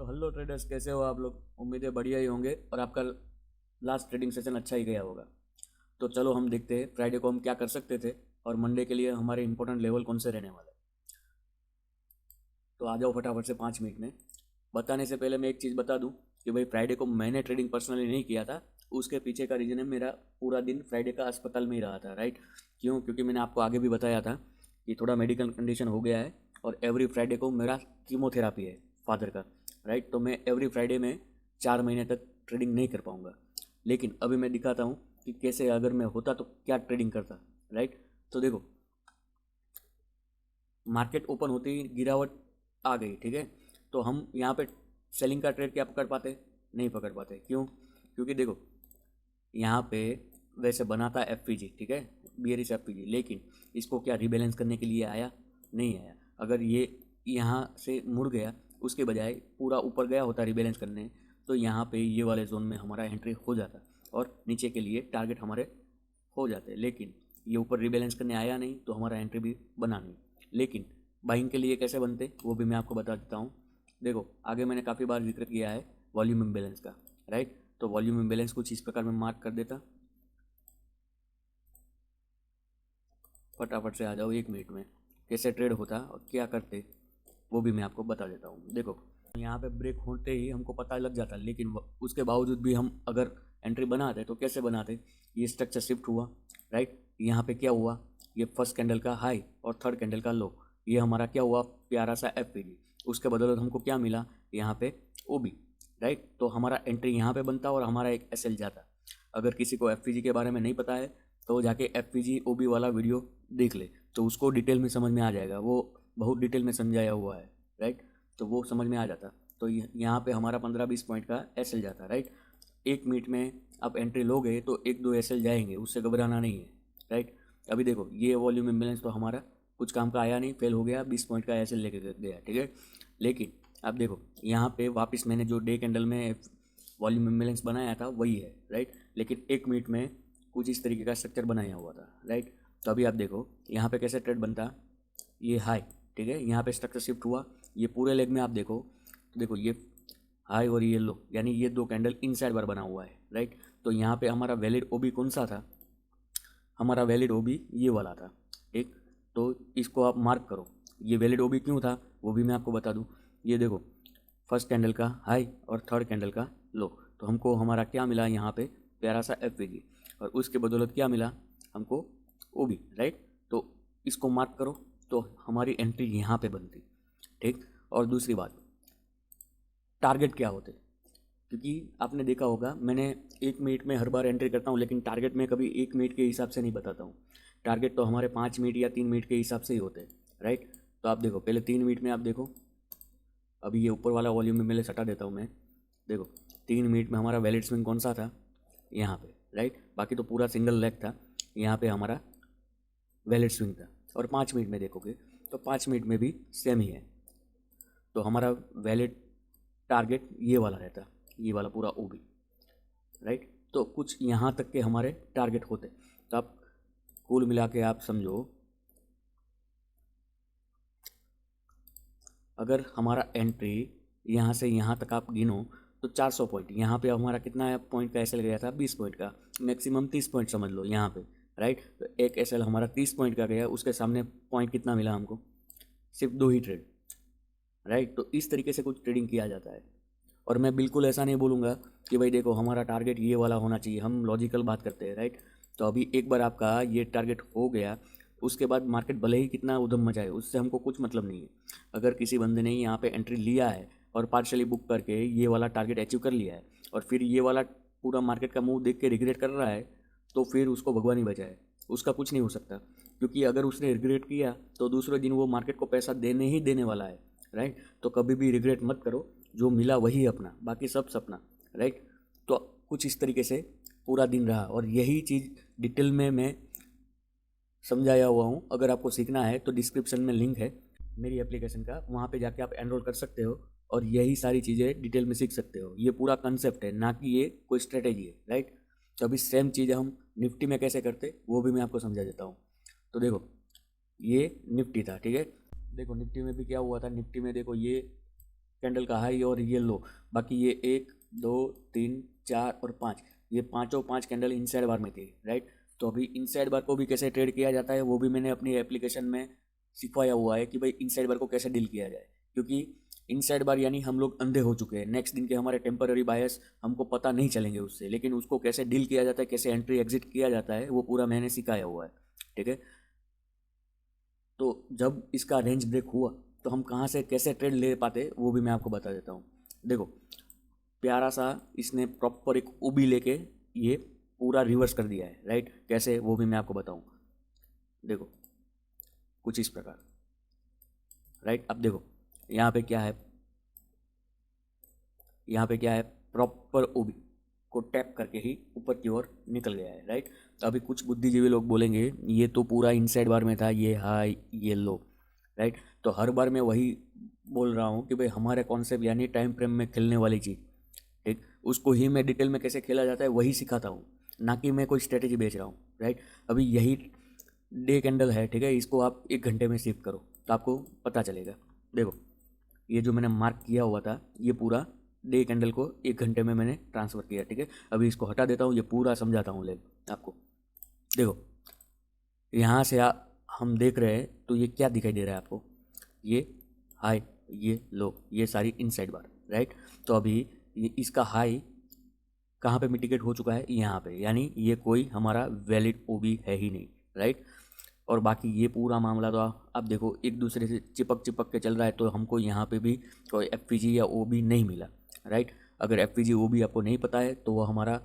तो hello traders, कैसे हो आप लोग। उम्मीद है बढ़िया ही होंगे और आपका लास्ट ट्रेडिंग सेशन अच्छा ही गया होगा। तो चलो हम देखते हैं फ्राइडे को हम क्या कर सकते थे और मंडे के लिए हमारे इंपॉर्टेंट लेवल कौन से रहने वाले। तो आ जाओ फटाफट से 5 मिनट में। बताने से पहले मैं एक चीज़ बता दूं कि भाई फ्राइडे को मैंने ट्रेडिंग पर्सनली नहीं किया था। उसके पीछे का रीज़न है मेरा पूरा दिन फ्राइडे का अस्पताल में ही रहा था, राइट। क्यों? क्योंकि मैंने आपको आगे भी बताया था कि थोड़ा मेडिकल कंडीशन हो गया है और एवरी फ्राइडे को मेरा कीमोथेरापी है फादर का, राइट। तो मैं एवरी फ्राइडे में 4 महीने तक ट्रेडिंग नहीं कर पाऊँगा। लेकिन अभी मैं दिखाता हूँ कि कैसे अगर मैं होता तो क्या ट्रेडिंग करता, राइट। तो देखो, मार्केट ओपन होते ही गिरावट आ गई, ठीक है। तो हम यहाँ पे सेलिंग का ट्रेड क्या पकड़ पाते? नहीं पकड़ पाते। क्यों? क्योंकि देखो, यहाँ पे वैसे बना था एफपीजी, ठीक है, बियरिश एफपीजी, लेकिन इसको क्या रिबैलेंस करने के लिए आया? नहीं आया। अगर ये यहाँ से मुड़ गया, उसके बजाय पूरा ऊपर गया होता रिबैलेंस करने, तो यहाँ पे ये वाले जोन में हमारा एंट्री हो जाता और नीचे के लिए टारगेट हमारे हो जाते। लेकिन ये ऊपर रिबैलेंस करने आया नहीं तो हमारा एंट्री भी बना नहीं। लेकिन बाइंग के लिए कैसे बनते वो भी मैं आपको बता देता हूँ। देखो, आगे मैंने काफ़ी बार जिक्र किया है वॉल्यूम इम्बैलेंस का, राइट। तो वॉल्यूम इम्बैलेंस कुछ इस प्रकार मैं मार्क कर देता। फटाफट से आ जाओ 1 मिनट में कैसे ट्रेड होता और क्या करते वो भी मैं आपको बता देता हूँ। देखो, यहाँ पे ब्रेक होते ही हमको पता लग जाता, लेकिन उसके बावजूद भी हम अगर एंट्री बनाते तो कैसे बनाते? ये स्ट्रक्चर शिफ्ट हुआ, राइट। यहाँ पे क्या हुआ? ये फर्स्ट कैंडल का हाई और थर्ड कैंडल का लो, ये हमारा क्या हुआ? प्यारा सा एफपीजी। उसके बदौलत हमको क्या मिला? यहाँ पे ओबी, राइट। तो हमारा एंट्री यहाँ पे बनता और हमारा एक एसएल जाता। अगर किसी को एफपीजी के बारे में नहीं पता है तो जाके एफपीजी ओबी वाला वीडियो देख ले, तो उसको डिटेल में समझ में आ जाएगा। वो बहुत डिटेल में समझाया हुआ है, राइट। तो वो समझ में आ जाता। तो यहाँ पे हमारा 15-20 पॉइंट का एसएल जाता, राइट। 1 मिनट में आप एंट्री लोगे तो 1-2 एसएल जाएंगे, उससे घबराना नहीं है, राइट। अभी देखो, ये वॉल्यूम इम्बैलेंस तो हमारा कुछ काम का आया नहीं, फेल हो गया, 20 पॉइंट का एसएल लेके गया, ठीक है। लेकिन अब देखो, यहाँ पे वापस मैंने जो डे कैंडल में वॉल्यूम इम्बैलेंस बनाया था वही है, राइट। लेकिन 1 मिनट में कुछ इस तरीके का स्ट्रक्चर बनाया हुआ था, राइट। तो अभी आप देखो यहाँ पे कैसे ट्रेड बनता। ये हाई, ठीक है, यहाँ पे स्ट्रक्चर शिफ्ट हुआ। ये पूरे लेग में आप देखो तो देखो, ये हाई और ये लो, यानी ये दो कैंडल इनसाइड बार बना हुआ है, राइट। तो यहाँ पे हमारा वैलिड ओबी कौन सा था? हमारा वैलिड ओबी ये वाला था, ठीक। तो इसको आप मार्क करो। ये वैलिड ओबी क्यों था वो भी मैं आपको बता दूँ। ये देखो, फर्स्ट कैंडल का हाई और थर्ड कैंडल का लो, तो हमको हमारा क्या मिला यहाँ पे? प्यारा सा एफवीजी। और उसके बदौलत क्या मिला हमको? ओबी, राइट। तो इसको मार्क करो तो हमारी एंट्री यहाँ पे बनती, ठीक। और दूसरी बात, टारगेट क्या होते? क्योंकि आपने देखा होगा मैंने 1 मिनट में हर बार एंट्री करता हूँ, लेकिन टारगेट में कभी 1 मिनट के हिसाब से नहीं बताता हूँ। टारगेट तो हमारे 5 मिनट या 3 मिनट के हिसाब से ही होते हैं, राइट। तो आप देखो, पहले 3 मिनट में आप देखो। अभी ये ऊपर वाला वॉल्यूम में मैं हटा देता हूँ मैं। देखो, 3 मिनट में हमारा वैलिड स्विंग कौन सा था? यहाँ पे, राइट। बाकी तो पूरा सिंगल लेग था, यहाँ पे हमारा वैलिड स्विंग था। और 5 मिनट में देखोगे तो 5 मिनट में भी सेम ही है। तो हमारा वैलिड टारगेट ये वाला रहता, ये वाला पूरा ओबी, राइट। तो कुछ यहाँ तक के हमारे टारगेट होते। तो आप कुल मिला के आप समझो, अगर हमारा एंट्री यहाँ से यहाँ तक आप गिनो तो 400 पॉइंट। यहाँ पे हमारा कितना पॉइंट का एसएल गया था? 20 पॉइंट का, मैक्सिमम 30 पॉइंट समझ लो यहाँ पे, राइट। तो एक एसएल हमारा 30 पॉइंट का गया, उसके सामने पॉइंट कितना मिला हमको? सिर्फ 2 ही ट्रेड, राइट। तो इस तरीके से कुछ ट्रेडिंग किया जाता है। और मैं बिल्कुल ऐसा नहीं बोलूँगा कि भाई देखो हमारा टारगेट ये वाला होना चाहिए, हम लॉजिकल बात करते हैं, राइट। तो अभी एक बार आपका ये टारगेट हो गया, उसके बाद मार्केट भले ही कितना उधम मचाए, उससे हमको कुछ मतलब नहीं है। अगर किसी बंदे ने यहाँ पे एंट्री लिया है और पार्शली बुक करके ये वाला टारगेट अचीव कर लिया है और फिर ये वाला पूरा मार्केट का मूव देख के रिग्रेट कर रहा है, तो फिर उसको भगवान ही बचाए, उसका कुछ नहीं हो सकता। क्योंकि अगर उसने रिग्रेट किया तो दूसरे दिन वो मार्केट को पैसा देने ही देने वाला है, राइट। तो कभी भी रिग्रेट मत करो, जो मिला वही अपना, बाकी सब सपना, राइट। तो कुछ इस तरीके से पूरा दिन रहा और यही चीज़ डिटेल में मैं समझाया हुआ हूँ। अगर आपको सीखना है तो डिस्क्रिप्शन में लिंक है मेरी एप्लीकेशन का, वहाँ पे जाके आप एनरोल कर सकते हो और यही सारी चीज़ें डिटेल में सीख सकते हो। ये पूरा कंसेप्ट है, ना कि ये कोई स्ट्रेटेजी है, राइट। तो अभी सेम चीज़ हम निफ्टी में कैसे करते वो भी मैं आपको समझा देता हूँ। तो देखो, ये निफ्टी था, ठीक है। देखो निफ्टी में भी क्या हुआ था, निफ्टी में देखो ये कैंडल का हाई और ये लो, बाकी ये 1 2 3 4 और 5, ये पांचों 5 कैंडल इनसाइड बार में थी, राइट। तो अभी इनसाइड बार को भी कैसे ट्रेड किया जाता है वो भी मैंने अपनी एप्लीकेशन में सिखवाया हुआ है कि भाई इनसाइड बार को कैसे डील किया जाए, क्योंकि इनसाइड बार यानी हम लोग अंधे हो चुके हैं, नेक्स्ट दिन के हमारे टेम्पररी बायस हमको पता नहीं चलेंगे उससे, लेकिन उसको कैसे डील किया जाता है, कैसे एंट्री एग्जिट किया जाता है, वो पूरा मैंने सिखाया हुआ है, ठीक है। तो जब इसका रेंज ब्रेक हुआ तो हम कहाँ से कैसे ट्रेड ले पाते वो भी मैं आपको बता देता हूँ। देखो, प्यारा सा इसने प्रॉपर एक ओबी लेके ये पूरा रिवर्स कर दिया है, राइट। कैसे वो भी मैं आपको बताऊँ। देखो कुछ इस प्रकार, राइट। अब देखो यहाँ पे क्या है, यहाँ पे क्या है, प्रॉपर ओबी को टैप करके ही ऊपर की ओर निकल गया है, राइट। तो अभी कुछ बुद्धिजीवी लोग बोलेंगे ये तो पूरा इनसाइड बार में था, ये हाई ये लो, राइट। तो हर बार मैं वही बोल रहा हूँ कि भाई हमारे कॉन्सेप्ट यानी टाइम फ्रेम में खेलने वाली चीज़, ठीक, उसको ही मैं डिटेल में कैसे खेला जाता है वही सिखाता हूँ, ना कि मैं कोई स्ट्रेटेजी बेच रहा हूँ, राइट। अभी यही डे कैंडल है, ठीक है, इसको आप 1 घंटे में शिफ्ट करो तो आपको पता चलेगा। देखो ये जो मैंने मार्क किया हुआ था ये पूरा डे कैंडल को 1 घंटे में मैंने ट्रांसफ़र किया, ठीक है। अभी इसको हटा देता हूँ, ये पूरा समझाता हूँ ले आपको। देखो यहाँ से हम देख रहे हैं तो ये क्या दिखाई दे रहा है आपको, ये हाई ये लो, ये सारी इनसाइड बार, राइट। तो अभी ये इसका हाई कहाँ पे मिटिगेट हो चुका है, यहाँ पे, यानी ये कोई हमारा वैलिड ओबी है ही नहीं, राइट। और बाकी ये पूरा मामला तो आप देखो एक दूसरे से चिपक चिपक के चल रहा है, तो हमको यहाँ पे भी कोई एफ या ओबी नहीं मिला, राइट। अगर एफ ओबी आपको नहीं पता है तो वो हमारा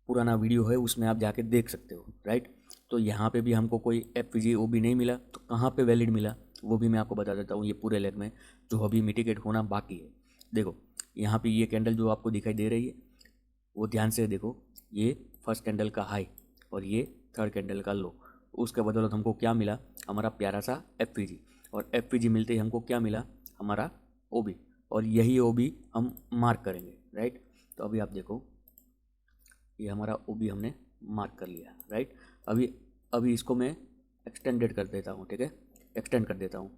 पुराना वीडियो है उसमें आप जाके देख सकते हो, राइट। तो यहाँ पे भी हमको कोई एफ ओबी नहीं मिला, तो कहाँ पे वैलिड मिला वो भी मैं आपको बता देता हूँ, ये पूरे लेग में जो अभी मिटिगेट होना बाकी है। देखो यहाँ पे ये कैंडल जो आपको दिखाई दे रही है वो ध्यान से देखो, ये फर्स्ट कैंडल का हाई और ये थर्ड कैंडल का लो, उसके बदौलत हमको क्या मिला, हमारा प्यारा सा एफ और एफ मिलते ही हमको क्या मिला, हमारा ओबी, और यही ओबी हम मार्क करेंगे, राइट। तो अभी आप देखो ये हमारा ओबी हमने मार्क कर लिया, राइट। अभी अभी इसको मैं एक्सटेंडेड कर देता हूँ, ठीक है, एक्सटेंड कर देता हूँ,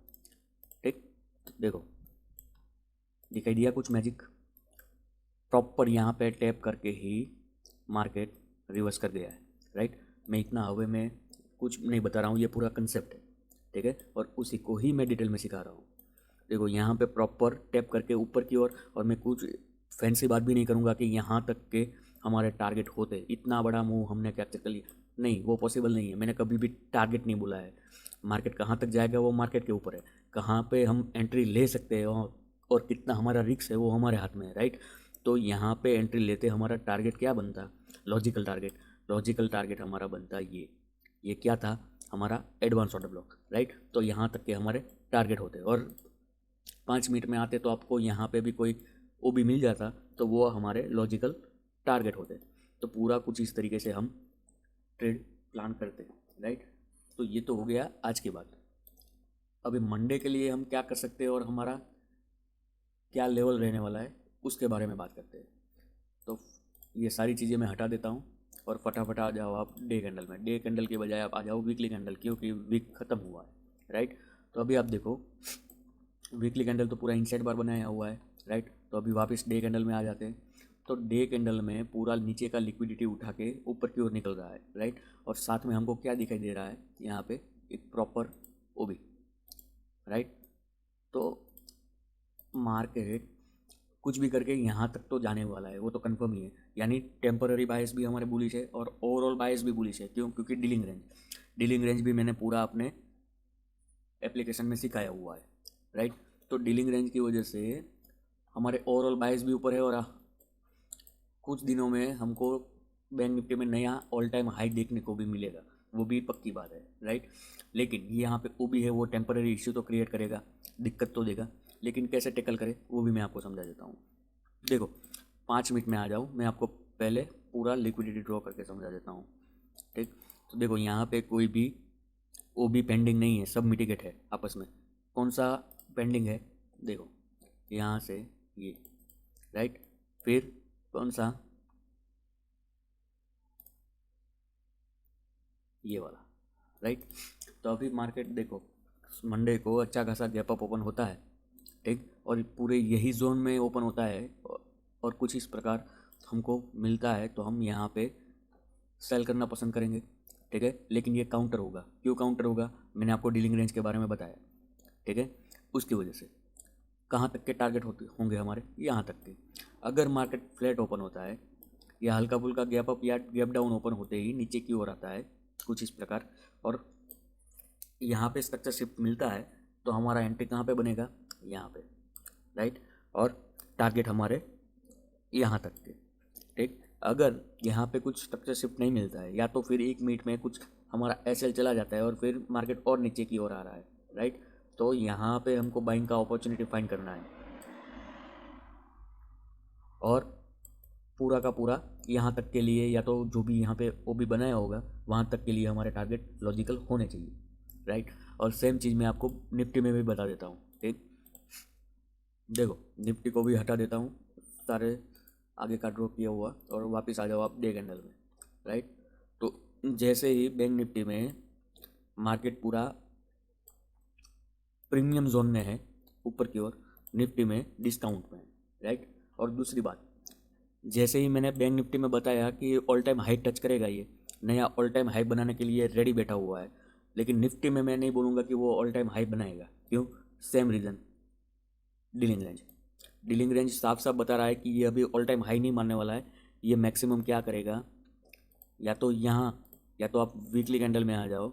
ठीक। देखो दिखाई दिया कुछ मैजिक, प्रॉपर यहाँ पे टैप करके ही मार्केट रिवर्स कर गया है, राइट। मैं इतना हवे में कुछ नहीं बता रहा हूँ, ये पूरा कंसेप्ट है, ठीक है, और उसी को ही मैं डिटेल में सिखा रहा हूँ। देखो यहाँ पे प्रॉपर टैप करके ऊपर की ओर, और मैं कुछ फैंसी बात भी नहीं करूँगा कि यहाँ तक के हमारे टारगेट होते, इतना बड़ा मूव हमने कैप्चर कर लिया, नहीं, वो पॉसिबल नहीं है। मैंने कभी भी टारगेट नहीं बोला है, मार्केट कहाँ तक जाएगा वो मार्केट के ऊपर है, कहाँ पे हम एंट्री ले सकते हैं और कितना हमारा रिस्क है वो हमारे हाथ में है, राइट। तो यहाँ पे एंट्री लेते हमारा टारगेट क्या बनता, लॉजिकल टारगेट, लॉजिकल टारगेट हमारा बनता ये क्या था, हमारा एडवांस ऑर्डर ब्लॉक, राइट। तो यहाँ तक के हमारे टारगेट होते, और 5 मिनट में आते तो आपको यहाँ पे भी कोई ओ भी मिल जाता, तो वो हमारे लॉजिकल टारगेट होते। तो पूरा कुछ इस तरीके से हम ट्रेड प्लान करते हैं, राइट। तो ये तो हो गया आज की बात। अभी मंडे के लिए हम क्या कर सकते हैं और हमारा क्या लेवल रहने वाला है उसके बारे में बात करते हैं। तो ये सारी चीज़ें मैं हटा देता हूँ और फटाफट आ जाओ आप डे कैंडल में, डे कैंडल के बजाय आप आ जाओ वीकली कैंडल, क्योंकि वीक ख़त्म हुआ है, राइट। तो अभी आप देखो वीकली कैंडल तो पूरा इनसाइड बार बनाया हुआ है, राइट। तो अभी वापस डे कैंडल में आ जाते हैं। तो डे कैंडल में पूरा नीचे का लिक्विडिटी उठा के ऊपर की ओर निकल रहा है, राइट। और साथ में हमको क्या दिखाई दे रहा है यहाँ पे, एक प्रॉपर ओबी, राइट। तो मार्केट कुछ भी करके यहाँ तक तो जाने वाला है, वो तो कंफर्म ही है, यानी टेम्पररी बायस भी हमारे बुलिश है और ओवरऑल बायस भी बुलिश है। क्यों? क्योंकि डीलिंग रेंज भी मैंने पूरा अपने एप्लीकेशन में सिखाया हुआ है, राइट। तो डीलिंग रेंज की वजह से हमारे ओवरऑल बायस भी ऊपर है, और कुछ दिनों में हमको बैंक निफ्टी में नया ऑल टाइम हाई देखने को भी मिलेगा, वो भी पक्की बात है, राइट। लेकिन ये यहाँ पे वो भी है, वो टेम्पररी इश्यू तो क्रिएट करेगा, दिक्कत तो देगा, लेकिन कैसे टैकल करे वो भी मैं आपको समझा देता हूँ। देखो 5 मिनट में आ जाओ, मैं आपको पहले पूरा लिक्विडिटी ड्रॉ करके समझा देता हूँ, ठीक। तो देखो यहाँ पे कोई भी वो भी पेंडिंग नहीं है, सब मिटिगेट है आपस में। कौन सा पेंडिंग है, देखो यहाँ से ये, राइट। फिर कौन सा, ये वाला, राइट। तो अभी मार्केट देखो मंडे को अच्छा खासा गैप अप ओपन होता है, ठीक। और पूरे यही जोन में ओपन होता है और कुछ इस प्रकार हमको मिलता है तो हम यहाँ पे सेल करना पसंद करेंगे, ठीक है। लेकिन ये काउंटर होगा। क्यों काउंटर होगा? मैंने आपको डीलिंग रेंज के बारे में बताया, ठीक है। उसकी वजह से कहाँ तक के टारगेट होंगे हमारे? यहाँ तक के। अगर मार्केट फ्लैट ओपन होता है या हल्का फुल्का गैप अप या गैप डाउन ओपन होते ही नीचे की ओर आता है कुछ इस प्रकार, और यहाँ पे स्ट्रक्चर शिफ्ट मिलता है, तो हमारा एंट्री कहाँ पे बनेगा? यहाँ पे, राइट। और टारगेट हमारे यहाँ तक के, ठीक। अगर यहाँ पे कुछ स्ट्रक्चर शिफ्ट नहीं मिलता है या तो फिर 1 मिनट में कुछ हमारा एसएल चला जाता है और फिर मार्केट और नीचे की ओर आ रहा है, राइट, तो यहाँ पे हमको बाइंग का अपॉर्चुनिटी फाइंड करना है और पूरा का पूरा यहाँ तक के लिए, या तो जो भी यहाँ पे वो भी बनाया होगा वहाँ तक के लिए हमारे टारगेट लॉजिकल होने चाहिए, राइट। और सेम चीज़ मैं आपको निफ्टी में भी बता देता हूँ, ठीक। देखो निफ्टी को भी हटा देता हूँ, सारे आगे का ड्रॉ किया हुआ, और वापस आ जाओ आप डे कैंडल में, राइट। तो जैसे ही बैंक निफ्टी में मार्केट पूरा प्रीमियम जोन में है ऊपर की ओर, निफ्टी में डिस्काउंट में है, राइट। और दूसरी बात, जैसे ही मैंने बैंक निफ्टी में बताया कि ऑल टाइम हाई टच करेगा, ये नया ऑल टाइम हाई बनाने के लिए रेडी बैठा हुआ है, लेकिन निफ्टी में मैं नहीं बोलूँगा कि वो ऑल टाइम हाई बनाएगा। क्यों? सेम रीज़न, डीलिंग रेंज साफ साफ बता रहा है कि ये अभी ऑल टाइम हाई नहीं मानने वाला है। ये मैक्सिमम क्या करेगा, या तो यहाँ, या तो आप वीकली कैंडल में आ जाओ,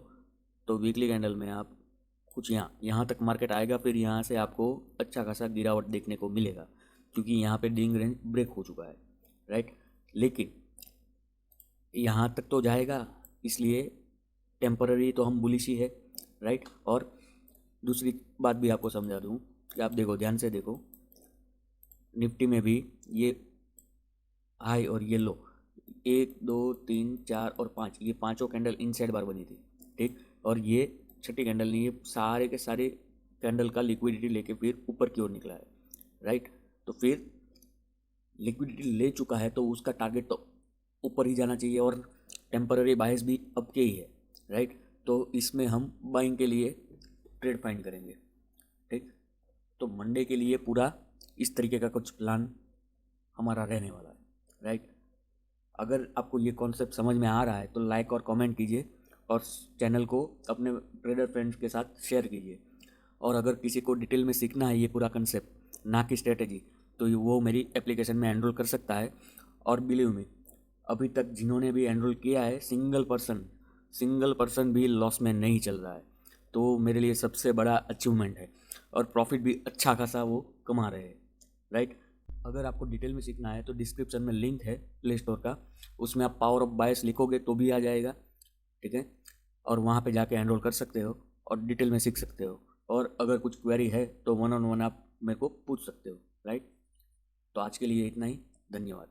तो वीकली कैंडल में आप कुछ यहाँ तक मार्केट आएगा, फिर यहाँ से आपको अच्छा खासा गिरावट देखने को मिलेगा, क्योंकि यहाँ पे डीलिंग रेंज ब्रेक हो चुका है, राइट। लेकिन यहाँ तक तो जाएगा, इसलिए टेम्पररी तो हम बुलिश ही है, राइट। और दूसरी बात भी आपको समझा दूँ कि आप देखो, ध्यान से देखो, निफ्टी में भी ये हाई और ये लो, 1 2 3 4 और 5, ये पांचों कैंडल इनसाइड बार बनी थी, ठीक। और ये छठी कैंडल नहीं, ये सारे के सारे कैंडल का लिक्विडिटी लेके फिर ऊपर की ओर निकला है, राइट। तो फिर लिक्विडिटी ले चुका है तो उसका टारगेट तो ऊपर ही जाना चाहिए, और टेम्पररी बायस भी अब के ही है, राइट। तो इसमें हम बाइंग के लिए ट्रेड फाइंड करेंगे, ठीक। तो मंडे के लिए पूरा इस तरीके का कुछ प्लान हमारा रहने वाला है, राइट। अगर आपको ये कॉन्सेप्ट समझ में आ रहा है तो लाइक और कमेंट कीजिए, और चैनल को अपने ट्रेडर फ्रेंड्स के साथ शेयर कीजिए। और अगर किसी को डिटेल में सीखना है ये पूरा कंसेप्ट, ना कि स्ट्रेटेजी, तो वो मेरी एप्लीकेशन में एनरोल कर सकता है। और बिलीव मी, अभी तक जिन्होंने भी एनरोल किया है, सिंगल पर्सन भी लॉस में नहीं चल रहा है, तो मेरे लिए सबसे बड़ा अचीवमेंट है, और प्रॉफिट भी अच्छा खासा वो कमा रहे हैं, राइट। अगर आपको डिटेल में सीखना है तो डिस्क्रिप्शन में लिंक है प्ले स्टोर का, उसमें आप पावर ऑफ बायस लिखोगे तो भी आ जाएगा, ठीक है। और वहाँ पे जाके एनरोल कर सकते हो और डिटेल में सीख सकते हो। और अगर कुछ क्वेरी है तो 1-on-1 आप मेरे को पूछ सकते हो, राइट। तो आज के लिए इतना ही, धन्यवाद।